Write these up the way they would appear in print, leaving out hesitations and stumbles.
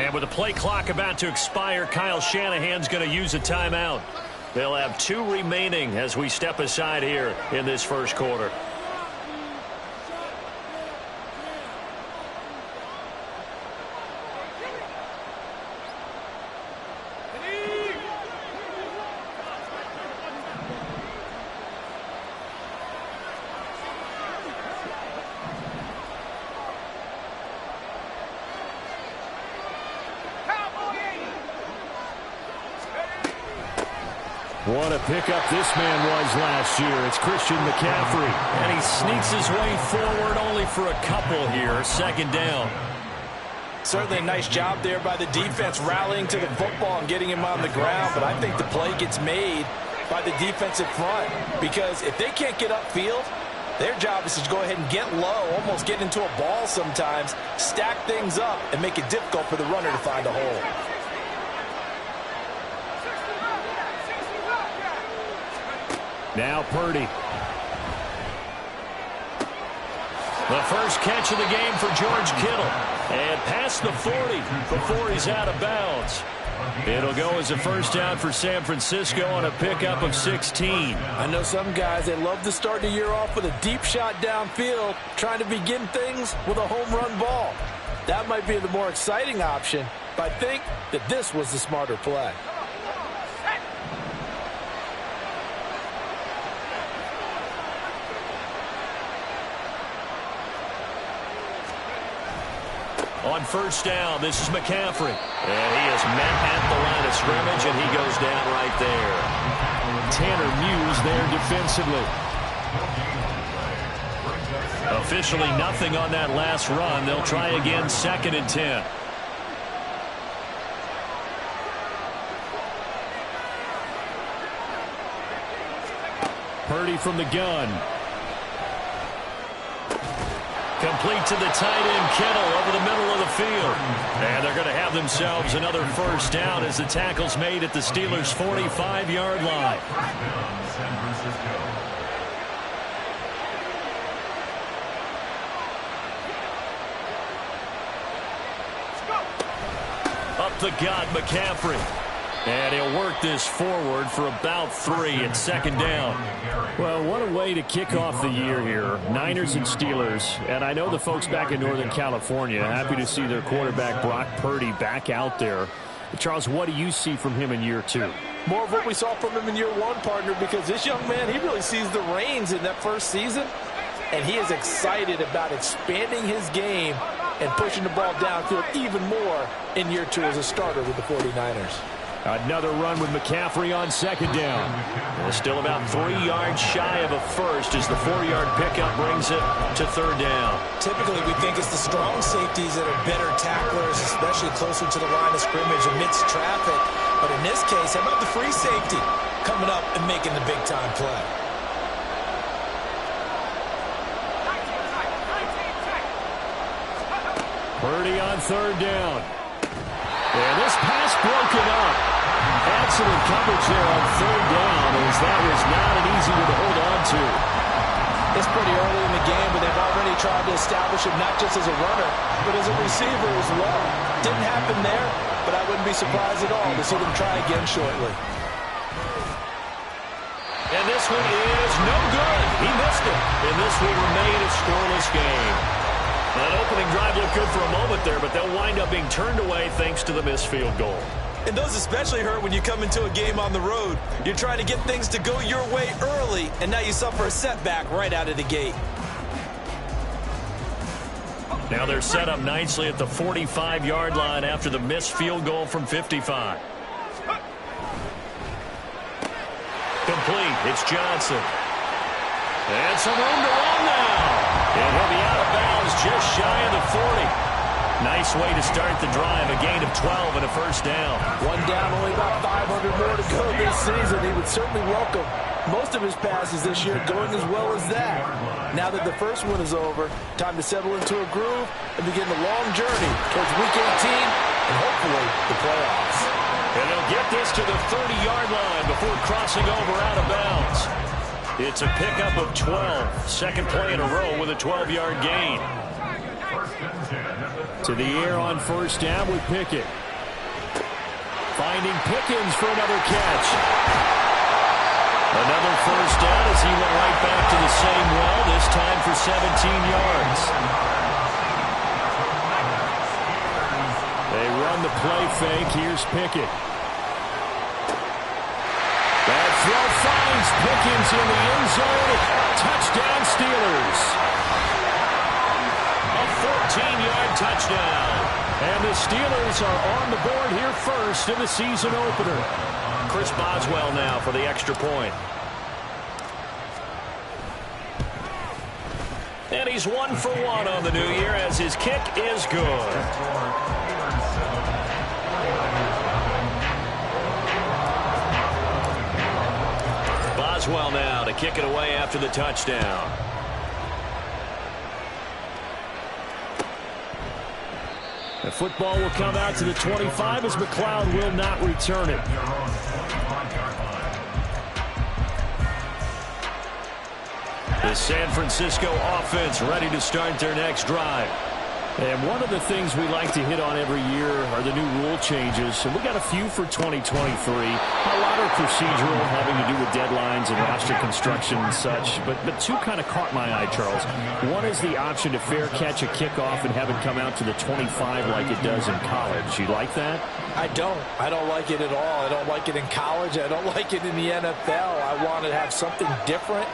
And with the play clock about to expire, Kyle Shanahan's going to use a timeout. They'll have 2 remaining as we step aside here in this first quarter. What a pickup this man was last year. It's Christian McCaffrey. And he sneaks his way forward only for a couple here. Second down. Certainly a nice job there by the defense rallying to the football and getting him on the ground. But I think the play gets made by the defensive front. Because if they can't get upfield, their job is to go ahead and get low, almost get into a ball sometimes, stack things up, and make it difficult for the runner to find a hole. Now Purdy. The first catch of the game for George Kittle. And past the 40 before he's out of bounds. It'll go as a first down for San Francisco on a pickup of 16. I know some guys, they love to start the year off with a deep shot downfield, trying to begin things with a home run ball. That might be the more exciting option, but I think that this was the smarter play. On first down, this is McCaffrey. And he is met at the line of scrimmage, and he goes down right there. Tanner Muse there defensively. Officially nothing on that last run. They'll try again, 2nd and 10. Purdy from the gun. Complete to the tight end, Kittle, over the middle of the field. And they're going to have themselves another first down as the tackle's made at the Steelers' 45-yard line. Up the gut, McCaffrey. And he'll work this forward for about 3 at 2nd down. Well, what a way to kick off the year here. Niners and Steelers. And I know the folks back in Northern California happy to see their quarterback Brock Purdy back out there. Charles, what do you see from him in year 2? More of what we saw from him in year 1, partner, because this young man, he really sees the reins in that first season. And he is excited about expanding his game and pushing the ball downfield even more in year 2 as a starter with the 49ers. Another run with McCaffrey on 2nd down. Still about 3 yards shy of a first as the 4-yard pickup brings it to 3rd down. Typically, we think it's the strong safeties that are better tacklers, especially closer to the line of scrimmage amidst traffic. But in this case, how about the free safety coming up and making the big-time play? Purdy on 3rd down. And this pass broken up. Excellent coverage there on 3rd down, as that was not an easy one to hold on to. It's pretty early in the game, but they've already tried to establish him not just as a runner, but as a receiver as well. Didn't happen there, but I wouldn't be surprised at all to see them try again shortly. And this one is no good. He missed it. And this will remain a scoreless game. That opening drive looked good for a moment there, but they'll wind up being turned away thanks to the missed field goal. And those especially hurt when you come into a game on the road. You're trying to get things to go your way early, and now you suffer a setback right out of the gate. Now they're set up nicely at the 45-yard line after the missed field goal from 55. Complete. It's Johnson. And some room to run now. And he'll be out of bounds just shy of the 40. Nice way to start the drive. A gain of 12 and a first down. One down, only about 500 more to go this season. He would certainly welcome most of his passes this year going as well as that. Now that the first one is over, time to settle into a groove and begin the long journey towards Week 18 and hopefully the playoffs. And they'll get this to the 30-yard line before crossing over out of bounds. It's a pickup of 12. Second play in a row with a 12-yard gain. To the air on first down with Pickett. Finding Pickens for another catch. Another first down as he went right back to the same well, this time for 17 yards. They run the play fake. Here's Pickett. That throw finds Pickens in the end zone. Touchdown, Steelers. A 14-yard touchdown. And the Steelers are on the board here first in the season opener. Chris Boswell now for the extra point. And he's 1 for 1 on the new year as his kick is good. Boswell now to kick it away after the touchdown. The football will come out to the 25 as McLeod will not return it. The San Francisco offense ready to start their next drive. And one of the things we like to hit on every year are the new rule changes. And we got a few for 2023. A lot are procedural, having to do with deadlines and roster construction and such. But two kind of caught my eye, Charles. One is the option to fair catch a kickoff and have it come out to the 25 like it does in college. You like that? I don't. I don't like it at all. I don't like it in college. I don't like it in the NFL. I want to have something different.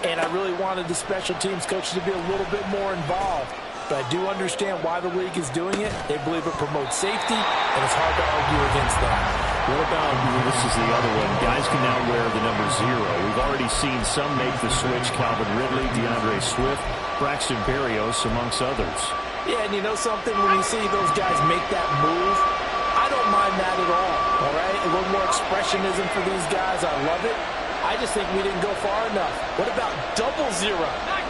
And I really wanted the special teams coaches to be a little bit more involved. But I do understand why the league is doing it. They believe it promotes safety, and it's hard to argue against that. What about, this is the other one, guys can now wear the number 0. We've already seen some make the switch, Calvin Ridley, DeAndre Swift, Braxton Berrios, amongst others. Yeah, and you know something? When you see those guys make that move, I don't mind that at all right? A little more expressionism for these guys. I love it. I just think we didn't go far enough. What about double 0,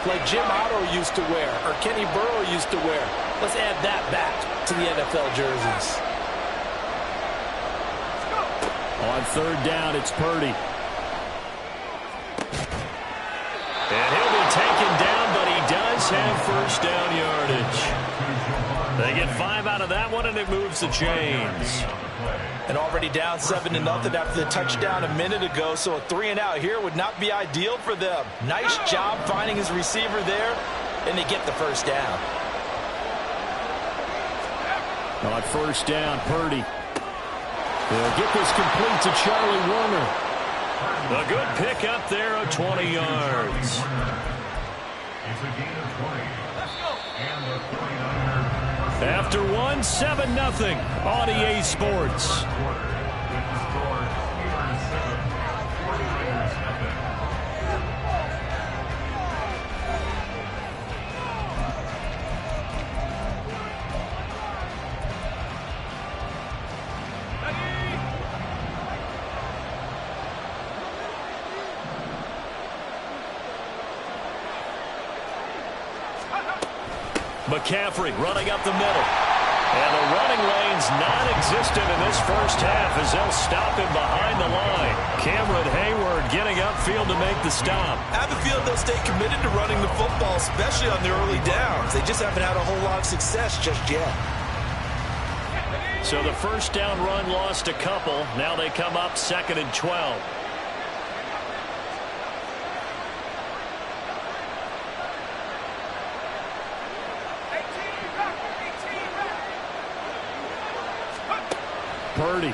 like Jim Otto used to wear or Kenny Burrow used to wear? Let's add that back to the NFL jerseys. On third down, it's Purdy. And he'll be taken down, but he does have first down yardage. They get 5 out of that one, and it moves the chains. And already down 7-0 after the touchdown a minute ago, so a 3-and-out here would not be ideal for them. Nice job finding his receiver there, and they get the first down. On first down, Purdy. They'll get this complete to Charlie Warner. A good pick up there of 20 yards. After one, 7-0 on EA Sports. McCaffrey running up the middle. And the running lane's non-existent in this first half as they'll stop him behind the line. Cameron Hayward getting upfield to make the stop. I have a feeling they'll stay committed to running the football, especially on the early downs. They just haven't had a whole lot of success just yet. So the first down run lost a couple. Now they come up 2nd and 12. Purdy.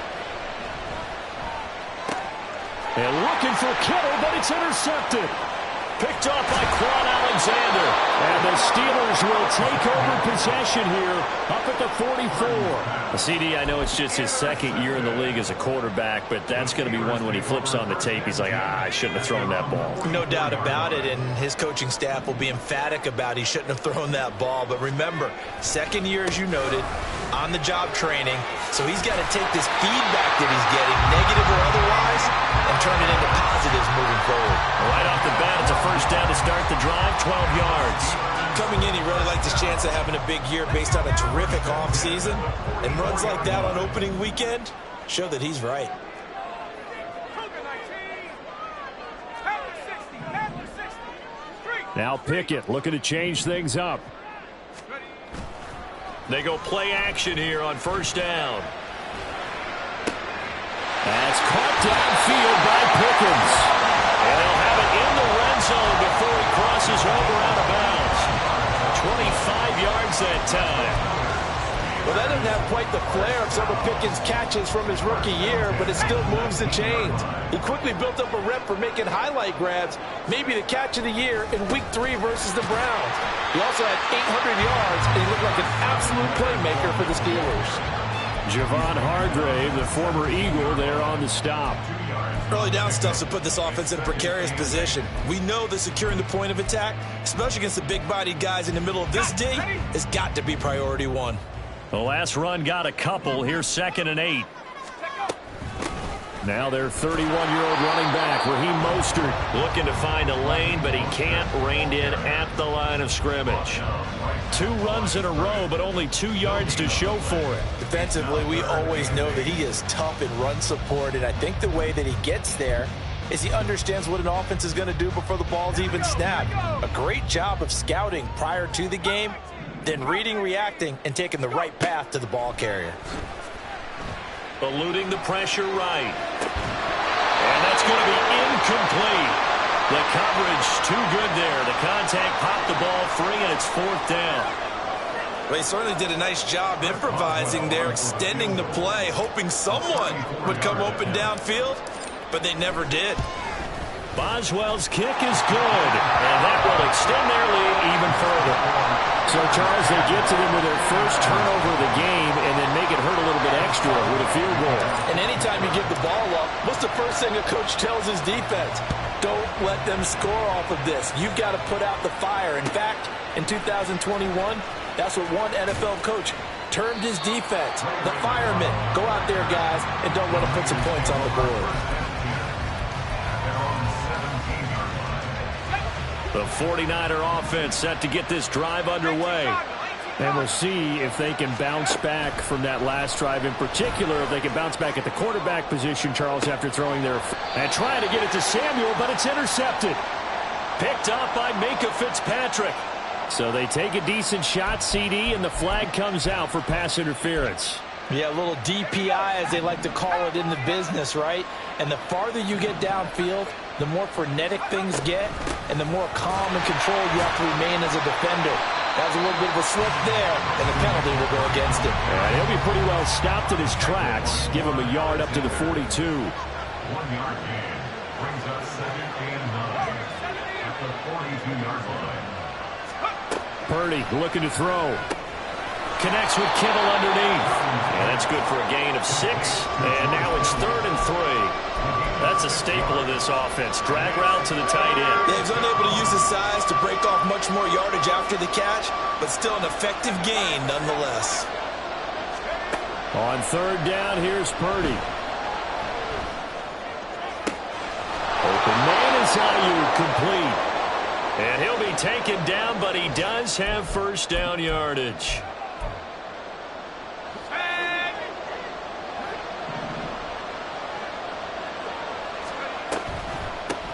And looking for Kittle, but it's intercepted. Picked off by Quan Alexander. And the Steelers will take over possession here up at the 44. CD, I know it's just his 2nd year in the league as a quarterback, but that's going to be one when he flips on the tape. He's like, I shouldn't have thrown that ball. No doubt about it, and his coaching staff will be emphatic about he shouldn't have thrown that ball. But remember, 2nd year, as you noted, on-the-job training. So he's got to take this feedback that he's getting, negative or otherwise, and turn it into positives moving forward. Right off the bat, it's a first down to start the drive, 12 yards. Coming in, he really liked his chance of having a big year based on a terrific offseason. And runs like that on opening weekend show that he's right. Now Pickett looking to change things up. They go play action here on first down. That's caught downfield by Pickens. And they'll have it in the red zone before he crosses over out of bounds. 25 yards that time. Well, that doesn't have quite the flair of some of Pickens' catches from his rookie year, but it still moves the chains. He quickly built up a rep for making highlight grabs, maybe the catch of the year in Week 3 versus the Browns. He also had 800 yards, and he looked like an absolute playmaker for the Steelers. Javon Hargrave, the former Eagle, there on the stop. Early down stuff to put this offense in a precarious position. We know that securing the point of attack, especially against the big-bodied guys in the middle of this D, has got to be priority one. The last run got a couple. Here's 2nd and 8. Now their 31-year-old running back, Raheem Mostert. Looking to find a lane, but he can't. Reined in at the line of scrimmage. 2 runs in a row, but only 2 yards to show for it. Defensively, we always know that he is tough in run support, and I think the way that he gets there is he understands what an offense is going to do before the ball's even snapped. A great job of scouting prior to the game, then reading, reacting, and taking the right path to the ball carrier. Eluding the pressure right. And that's going to be incomplete. The coverage too good there. The contact popped the ball free, and it's 4th down. Well, he certainly did a nice job improvising there, extending the play, hoping someone would come open downfield, but they never did. Boswell's kick is good, and that will extend their lead even further. So, Charles, they get to them with their first turnover of the game and then make it hurt a little bit extra with a field goal. And anytime you give the ball up, what's the first thing a coach tells his defense? Don't let them score off of this. You've got to put out the fire. In fact, in 2021, that's what one NFL coach termed his defense. The firemen. Go out there, guys, and don't let them put some points on the board. The 49er offense set to get this drive underway. And we'll see if they can bounce back from that last drive, in particular, if they can bounce back at the quarterback position, Charles, after throwing their... And trying to get it to Samuel, but it's intercepted. Picked up by Minka Fitzpatrick. So they take a decent shot, CD, and the flag comes out for pass interference. Yeah, a little DPI, as they like to call it in the business, right? And the farther you get downfield, the more frenetic things get, and the more calm and controlled you have to remain as a defender. That was a little bit of a slip there, and the penalty will go against him. And he'll be pretty well stopped in his tracks. Give him a yard up to the 42. 1 yard gain brings us 2nd and 9 at the 42-yard line. Purdy looking to throw. Connects with Kittle underneath. And that's good for a gain of 6. And now it's 3rd and 3. That's a staple of this offense. Drag route to the tight end. Yeah, he's unable to use his size to break off much more yardage after the catch, but still an effective gain nonetheless. On 3rd down, here's Purdy. Open man is Ayuk, complete. And he'll be taken down, but he does have first down yardage.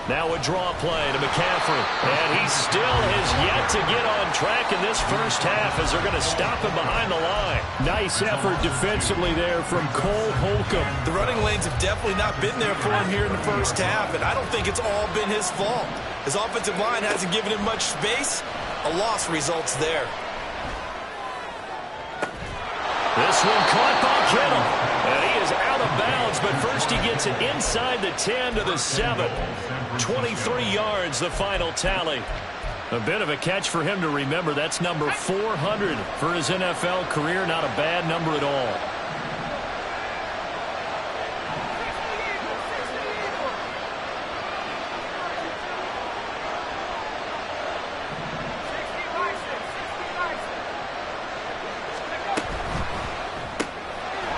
Now a draw play to McCaffrey. And he still has yet to get on track in this first half as they're going to stop him behind the line. Nice effort defensively there from Cole Holcomb. The running lanes have definitely not been there for him here in the first half, and I don't think it's all been his fault. His offensive line hasn't given him much space. A loss results there. This one caught by Kittle. And he is out of bounds, but first he gets it inside the 10 to the 7. 23 yards, the final tally. A bit of a catch for him to remember. That's number 400 for his NFL career. Not a bad number at all.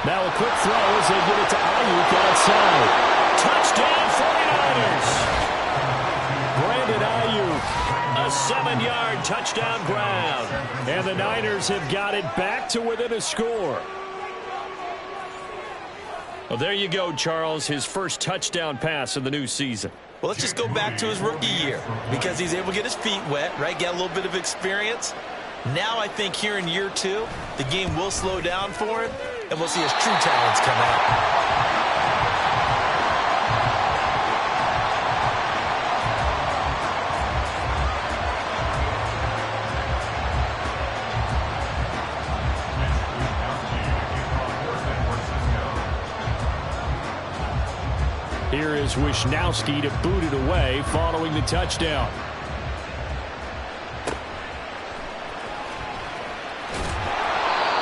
Now a quick throw as they get it to Ayuk outside. Touchdown 49ers. Brandon Ayuk. A 7-yard touchdown grab. And the Niners have got it back to within a score. Well, there you go, Charles. His first touchdown pass of the new season. Well, let's just go back to his rookie year because he's able to get his feet wet, right? Get a little bit of experience. Now I think here in year 2, the game will slow down for him, and we'll see his true talents come out. Here is Wisnowski to boot it away following the touchdown.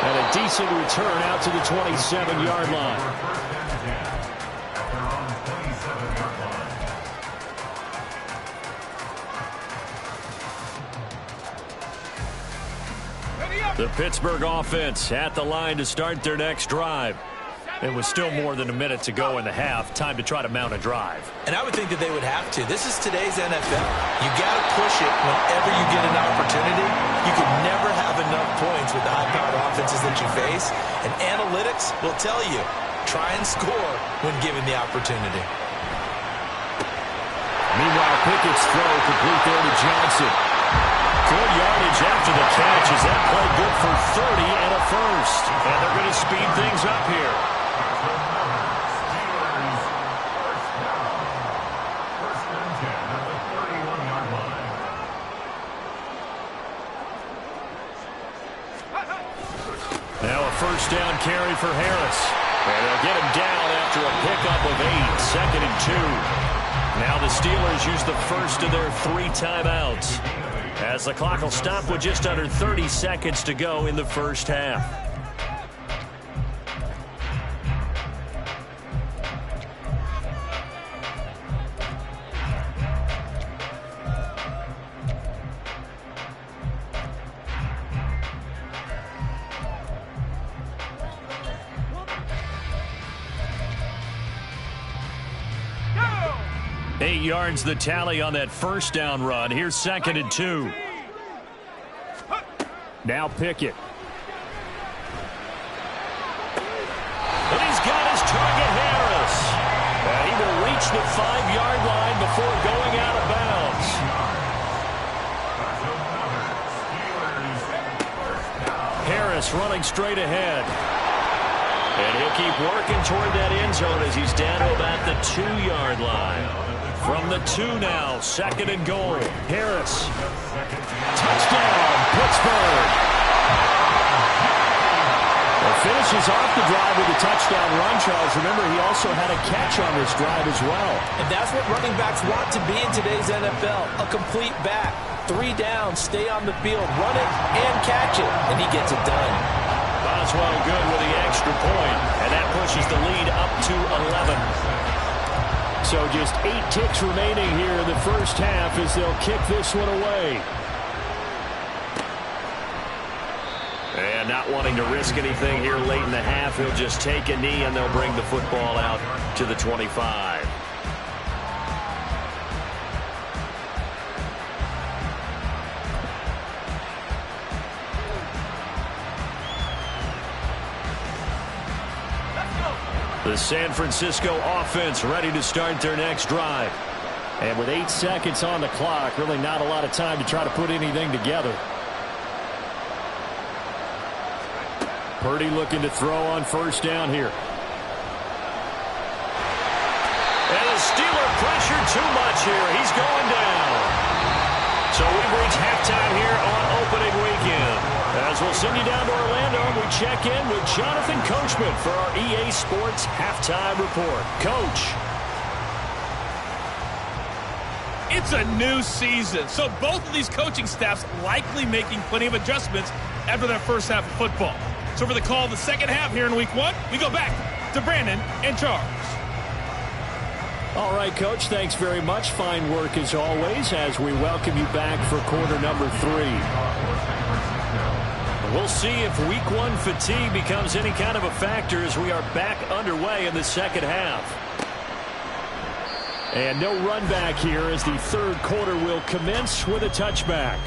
And a decent return out to the 27-yard line. The Pittsburgh offense at the line to start their next drive. It was still more than a minute to go in the half. Time to try to mount a drive. And I would think that they would have to. This is today's NFL. You got to push it whenever you get an opportunity. You can never have enough points with the high-powered offenses that you face. And analytics will tell you, try and score when given the opportunity. Meanwhile, Pickett's throw complete there to Johnson. Good yardage after the catch. Is that play good for 30 and a first? And they're going to speed things up here. Now a first down carry for Harris. And they'll get him down after a pickup of 8. Second and 2. Now the Steelers use the first of their 3 timeouts, as the clock will stop with just under 30 seconds to go in the first half. Eight yards the tally on that first down run. Here's second and 2. Now Pickett. And he's got his target, Harris. And he will reach the 5-yard line before going out of bounds. Harris running straight ahead. And he'll keep working toward that end zone as he's down to about the 2-yard line. From the 2 now, second and goal. Harris. Touchdown, Pittsburgh. Well, finishes off the drive with a touchdown run, Charles. Remember, he also had a catch on this drive as well. And that's what running backs want to be in today's NFL, a complete back. 3 down, stay on the field, run it, and catch it. And he gets it done. Boswell good with the extra point, and that pushes the lead up to 11. So just 8 ticks remaining here in the first half as they'll kick this one away. And not wanting to risk anything here late in the half, he'll just take a knee and they'll bring the football out to the 25. The San Francisco offense ready to start their next drive. And with 8 seconds on the clock, really not a lot of time to try to put anything together. Purdy looking to throw on first down here. And the Steeler pressure too much here. He's going down. So we've reached halftime here on opening weekend. As we'll send you down to Orlando, and we check in with Jonathan Coachman for our EA Sports Halftime Report. Coach. It's a new season, so both of these coaching staffs likely making plenty of adjustments after their first half of football. So for the call of the second half here in Week 1, we go back to Brandon and Charles. All right, Coach, thanks very much. Fine work as always as we welcome you back for quarter number 3. We'll see if Week 1 fatigue becomes any kind of a factor as we are back underway in the second half. And no run back here as the third quarter will commence with a touchback.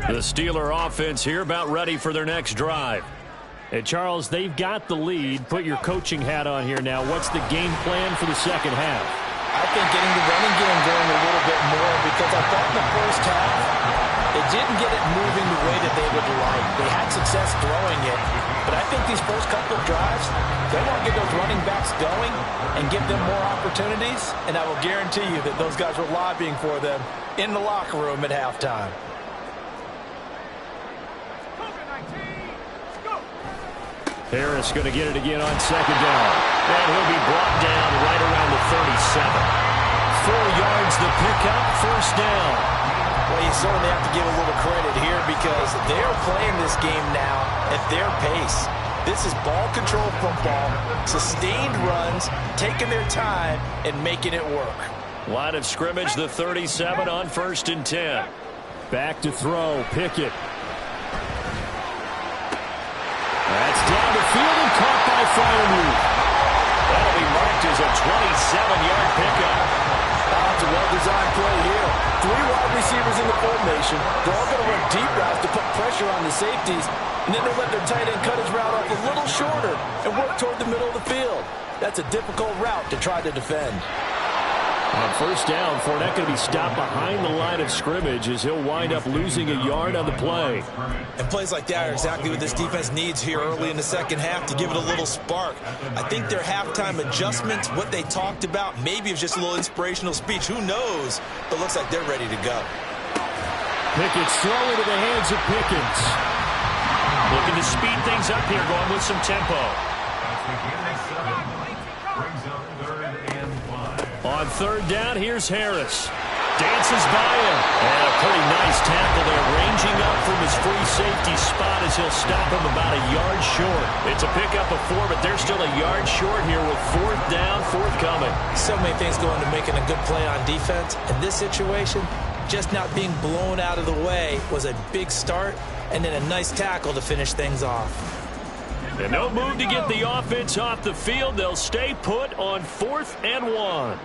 The Steeler offense here about ready for their next drive. And Charles, they've got the lead. Put your coaching hat on here now. What's the game plan for the second half? I think getting the running game going a little bit more, because I thought in the first half they didn't get it moving the way that they would like. They had success throwing it, but I think these first couple of drives, they want to get those running backs going and give them more opportunities, and I will guarantee you that those guys were lobbying for them in the locker room at halftime. Harris going to get it again on second down. And he'll be brought down right around the 37. 4 yards the pickup, first down. Well, you certainly have to give a little credit here because they're playing this game now at their pace. This is ball control football, sustained runs, taking their time and making it work. Line of scrimmage, the 37 on 1st and 10. Back to throw, Pickett. That's down the field and caught by Freiermuth. That'll be marked as a 27-yard pickup. That's a well-designed play here. 3 wide receivers in the formation. They're all going to run deep routes to put pressure on the safeties, and then they'll let their tight end cut his route off a little shorter and work toward the middle of the field. That's a difficult route to try to defend. On first down, Fournette going to be stopped behind the line of scrimmage as he'll wind up losing a yard on the play. And plays like that are exactly what this defense needs here early in the second half to give it a little spark. I think their halftime adjustments, what they talked about, maybe it was just a little inspirational speech. Who knows? But looks like they're ready to go. Pickett's throw into the hands of Pickens. Looking to speed things up here, going with some tempo. On third down, here's Harris. Dances by him. And a pretty nice tackle there, ranging up from his free safety spot as he'll stop him about a yard short. It's a pickup of 4, but they're still a yard short here with 4th down, forthcoming. So many things go into making a good play on defense. In this situation, just not being blown out of the way was a big start, and then a nice tackle to finish things off. And no move to get the offense off the field. They'll stay put on 4th and 1.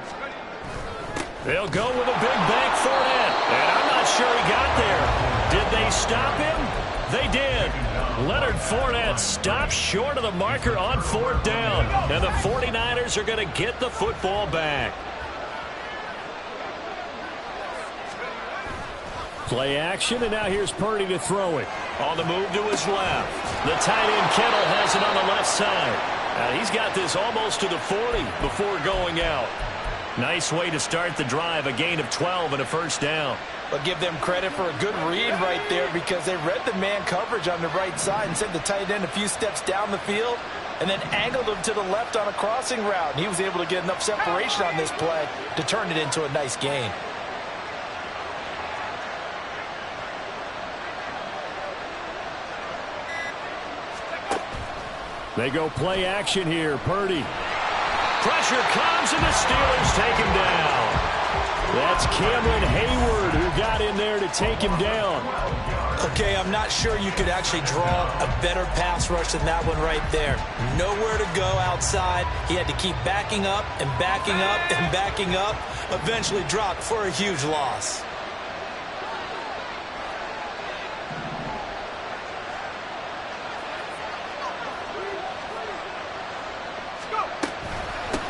They'll go with a big bank Fournette. And I'm not sure he got there. Did they stop him? They did. Leonard Fournette stopped short of the marker on 4th down. And the 49ers are going to get the football back. Play action, and now here's Purdy to throw it. On the move to his left. The tight end Kittle has it on the left side. He's got this almost to the 40 before going out. Nice way to start the drive, a gain of 12 and a first down. But give them credit for a good read right there because they read the man coverage on the right side and sent the tight end a few steps down the field and then angled him to the left on a crossing route. And he was able to get enough separation on this play to turn it into a nice gain. They go play action here. Purdy. Pressure comes, and the Steelers take him down. That's Cameron Hayward who got in there to take him down. Okay, I'm not sure you could actually draw a better pass rush than that one right there. Nowhere to go outside. He had to keep backing up and backing up and backing up. Eventually dropped for a huge loss.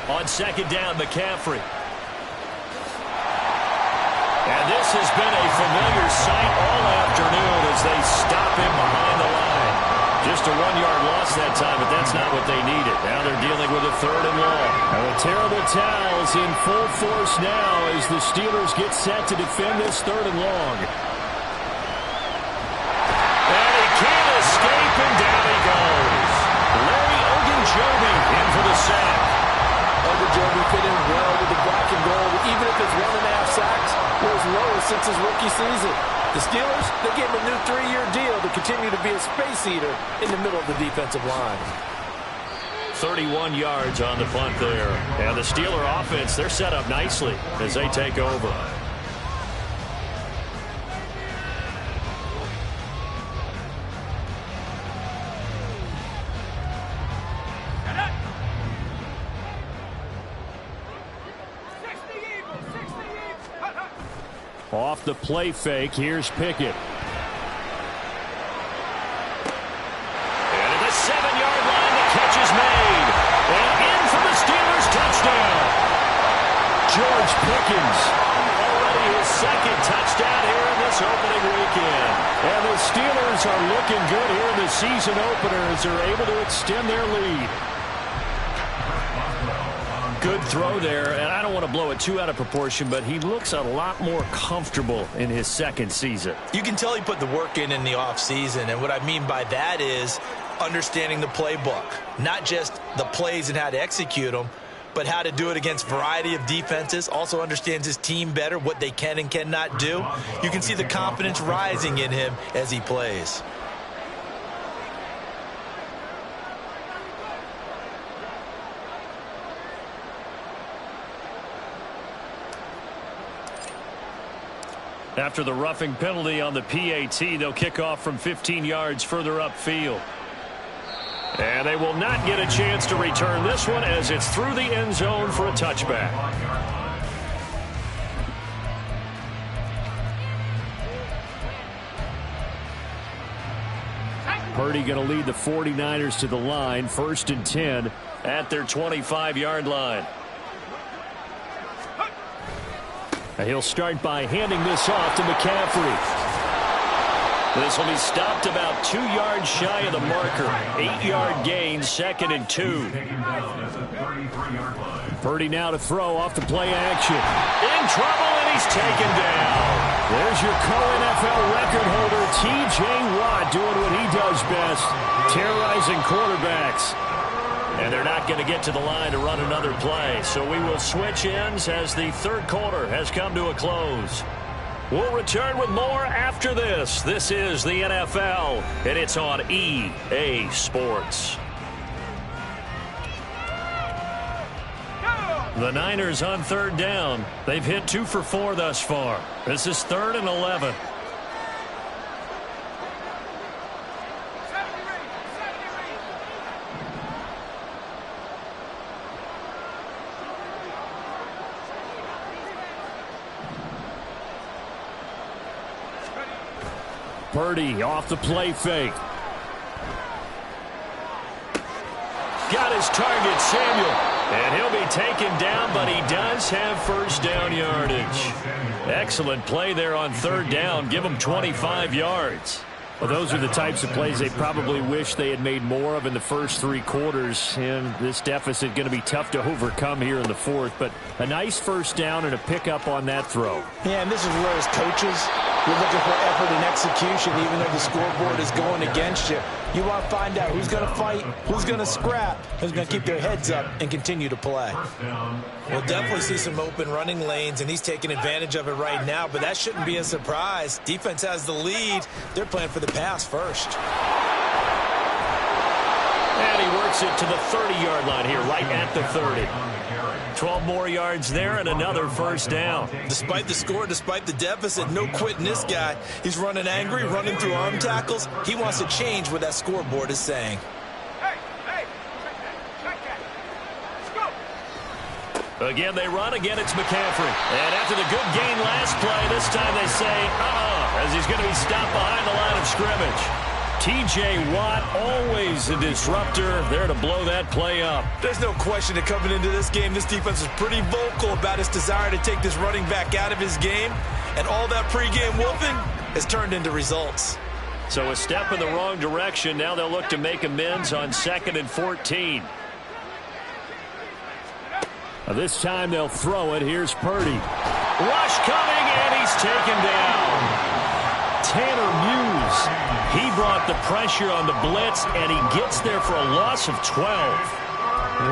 On second down, McCaffrey. And this has been a familiar sight all afternoon as they stop him behind the line. Just a 1-yard loss that time, but that's not what they needed. Now they're dealing with a 3rd and long. And the terrible towels in full force now as the Steelers get set to defend this 3rd and long. And he can't escape, and down he goes. Larry Ogunjobi in for the sack. Ogunjobi fit in well with the black and gold, even if it's 1.5 sacks, was lowest since his rookie season. The Steelers, they gave him a new 3-year deal to continue to be a space eater in the middle of the defensive line. 31 yards on the punt there. And the Steeler offense, they're set up nicely as they take over. Off the play fake, here's Pickett. And at the 7 Pickens. Already his second touchdown here in this opening weekend. And the Steelers are looking good here in the season opener as they're able to extend their lead. Good throw there, and I don't want to blow it too out of proportion, but he looks a lot more comfortable in his second season. You can tell he put the work in the offseason, and what I mean by that is understanding the playbook. Not just the plays and how to execute them, but how to do it against a variety of defenses. Also understands his team better, what they can and cannot do. You can see the confidence rising in him as he plays. After the roughing penalty on the PAT, they'll kick off from 15 yards further upfield. And they will not get a chance to return this one as it's through the end zone for a touchback. Purdy going to lead the 49ers to the line, 1st and 10 at their 25-yard line. He'll start by handing this off to McCaffrey. This will be stopped about 2 yards shy of the marker. 8-yard gain, 2nd and 2. Purdy now to throw off the play action. In trouble, and he's taken down. There's your co-NFL record holder, T.J. Watt, doing what he does best, terrorizing quarterbacks. And they're not going to get to the line to run another play. So we will switch ends as the third quarter has come to a close. We'll return with more after this. This is the NFL, and it's on EA Sports. The Niners on 3rd down. They've hit 2 for 4 thus far. This is 3rd and 11. Purdy off the play fake. Got his target, Samuel. And he'll be taken down, but he does have 1st down yardage. Excellent play there on 3rd down. Give him 25 yards. Well, those are the types of plays they probably wish they had made more of in the first 3 quarters. And this deficit going to be tough to overcome here in the 4th. But a nice 1st down and a pickup on that throw. Yeah, and this is where as coaches, you're looking for effort and execution, even though the scoreboard is going against you. You want to find out who's going to fight, who's going to scrap, who's going to keep their heads up and continue to play. We'll definitely see some open running lanes, and he's taking advantage of it right now, but that shouldn't be a surprise. Defense has the lead. They're playing for the pass first. And he works it to the 30-yard line here, right at the 30. 12 more yards there and another 1st down. Despite the score, despite the deficit, no quitting this guy. He's running angry, running through arm tackles. He wants to change what that scoreboard is saying. Again, they run. Again, it's McCaffrey. And after the good gain last play, this time they say, as he's going to be stopped behind the line of scrimmage. T.J. Watt, always a disruptor, there to blow that play up. There's no question that coming into this game, this defense is pretty vocal about its desire to take this running back out of his game. And all that pregame whooping has turned into results. So a step in the wrong direction. Now they'll look to make amends on 2nd and 14. This time they'll throw it. Here's Purdy. Rush coming, and he's taken down. Tanner Muse. He brought the pressure on the blitz, and he gets there for a loss of 12.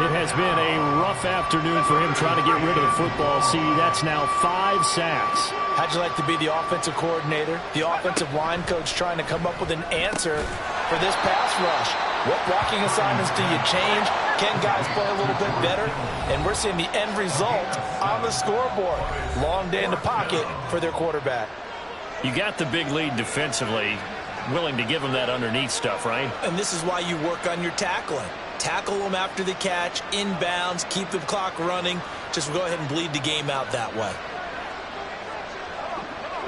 It has been a rough afternoon for him trying to get rid of the football. See, that's now 5 sacks. How'd you like to be the offensive coordinator, the offensive line coach trying to come up with an answer for this pass rush? What blocking assignments do you change? Can guys play a little bit better? And we're seeing the end result on the scoreboard. Long day in the pocket for their quarterback. You got the big lead defensively, willing to give them that underneath stuff, right? And this is why you work on your tackling. Tackle them after the catch, inbounds, keep the clock running. Just go ahead and bleed the game out that way.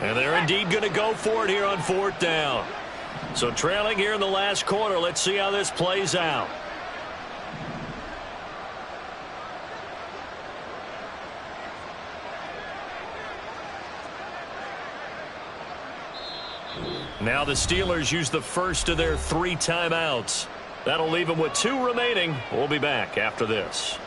And they're indeed going to go for it here on 4th down. So trailing here in the last quarter, let's see how this plays out. Now the Steelers use the first of their 3 timeouts. That'll leave them with 2 remaining. We'll be back after this.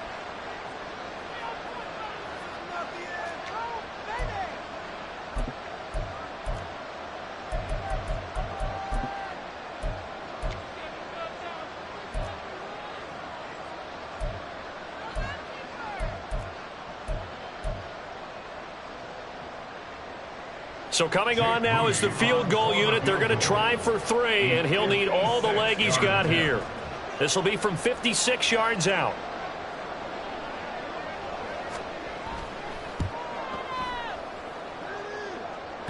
So coming on now is the field goal unit. They're going to try for 3, and he'll need all the leg he's got here. This will be from 56 yards out.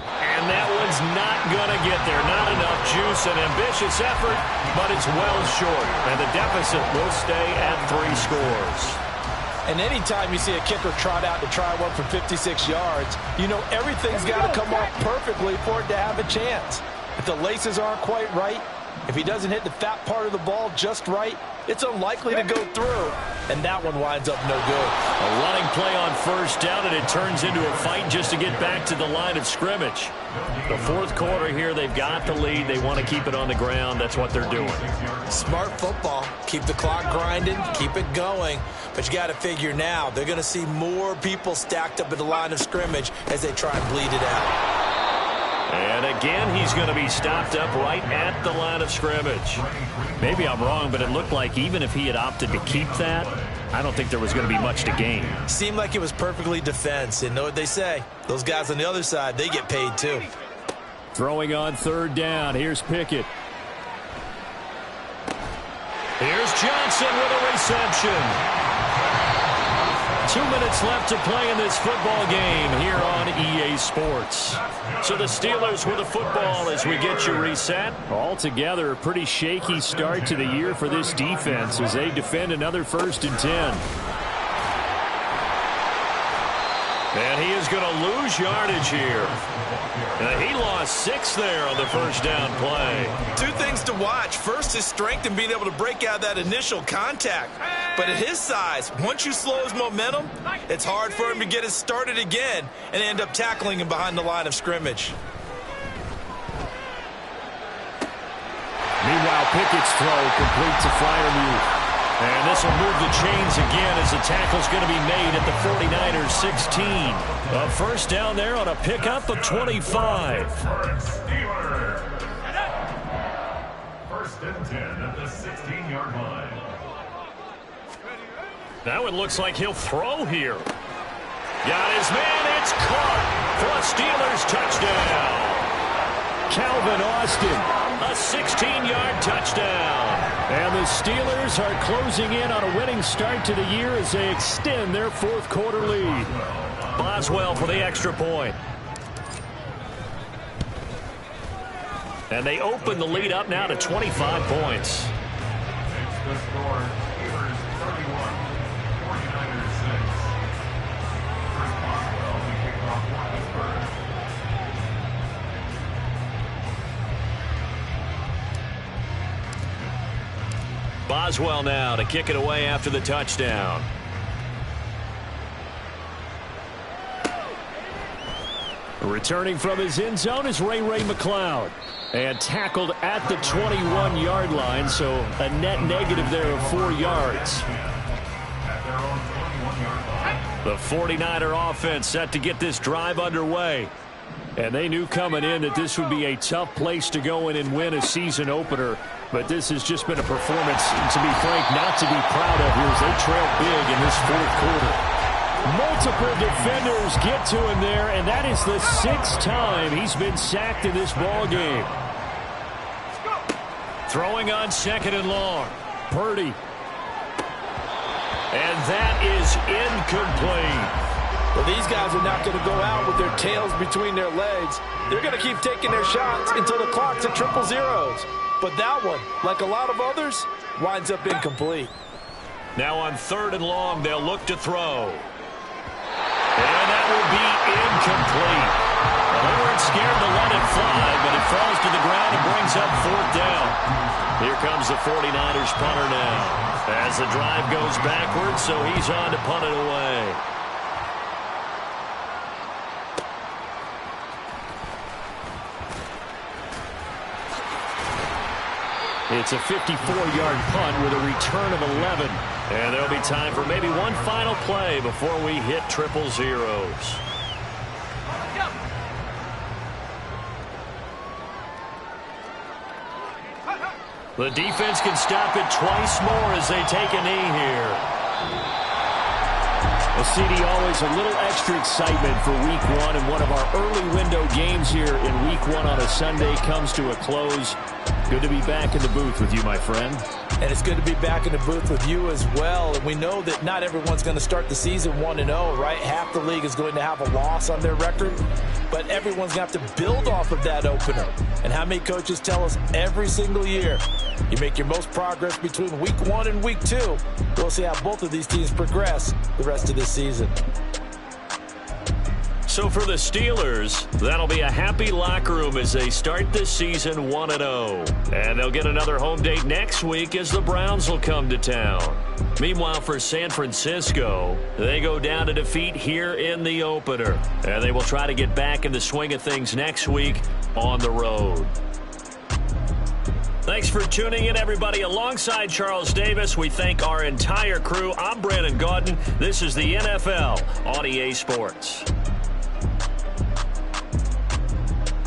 And that one's not going to get there. Not enough juice. An ambitious effort, but it's well short. And the deficit will stay at 3 scores. And anytime you see a kicker trot out to try one from 56 yards, you know everything's got to come off perfectly for it to have a chance. If the laces aren't quite right, if he doesn't hit the fat part of the ball just right, it's unlikely to go through. And that one winds up no good. A running play on first down, and it turns into a fight just to get back to the line of scrimmage. The 4th quarter here, they've got the lead. They want to keep it on the ground. That's what they're doing. Smart football. Keep the clock grinding. Keep it going. But you got to figure now, they're going to see more people stacked up at the line of scrimmage as they try and bleed it out. And again, he's going to be stopped up right at the line of scrimmage. Maybe I'm wrong, but it looked like even if he had opted to keep that, I don't think there was going to be much to gain. Seemed like it was perfectly defense. And know what they say? Those guys on the other side, they get paid too. Throwing on 3rd down. Here's Pickett. Here's Johnson with a reception. 2 minutes left to play in this football game here on EA Sports. So the Steelers with the football as we get you reset. Altogether, a pretty shaky start to the year for this defense as they defend another 1st and 10. And he is going to lose yardage here. He lost 6 there on the first down play. 2 things to watch. First, his strength and being able to break out that initial contact. But at his size, once you slow his momentum, it's hard for him to get it started again and end up tackling him behind the line of scrimmage. Meanwhile, Pickett's throw complete to Freiermuth. And this will move the chains again as the tackle's going to be made at the 49ers 16. A first down there on a pickup of 25. 1st and 10 at the 16-yard line. Now it looks like he'll throw here. Got his man. It's caught for a Steelers touchdown. Calvin Austin. A 16-yard touchdown. And the Steelers are closing in on a winning start to the year as they extend their 4th quarter lead. Boswell for the extra point. And they open the lead up now to 25 points. The score, Steelers 31, 49ers 6. Chris Boswell, the kickoff for Pittsburgh. Boswell now to kick it away after the touchdown. Returning from his end zone is Ray McLeod. And tackled at the 21-yard line, so a net negative there of 4 yards. The 49er offense set to get this drive underway. And they knew coming in that this would be a tough place to go in and win a season opener. But this has just been a performance, to be frank, not to be proud of here as they trail big in this 4th quarter. Multiple defenders get to him there, and that is the 6th time he's been sacked in this ball game. Throwing on 2nd and long. Purdy. And that is incomplete. Well, these guys are not going to go out with their tails between their legs. They're going to keep taking their shots until the clock's at 000. But that one, like a lot of others, winds up incomplete. Now on 3rd and long, they'll look to throw. And that will be incomplete. Well, they weren't scared to let it fly, but it falls to the ground and brings up 4th down. Here comes the 49ers punter now. As the drive goes backwards, so he's on to punt it away. It's a 54-yard punt with a return of 11. And there'll be time for maybe one final play before we hit triple zeros. The defense can stop it twice more as they take a knee here. Well, CD, always a little extra excitement for Week 1, and one of our early window games here in Week 1 on a Sunday comes to a close. Good to be back in the booth with you, my friend. And it's good to be back in the booth with you as well. And we know that not everyone's going to start the season 1-0, right? Half the league is going to have a loss on their record. But everyone's going to have to build off of that opener. And how many coaches tell us every single year, you make your most progress between Week 1 and Week 2. We'll see how both of these teams progress the rest of this season. So for the Steelers, that'll be a happy locker room as they start this season 1-0. And they'll get another home date next week as the Browns will come to town. Meanwhile, for San Francisco, they go down to defeat here in the opener. And they will try to get back in the swing of things next week on the road. Thanks for tuning in, everybody. Alongside Charles Davis, we thank our entire crew. I'm Brandon Gaudin. This is the NFL on EA Sports.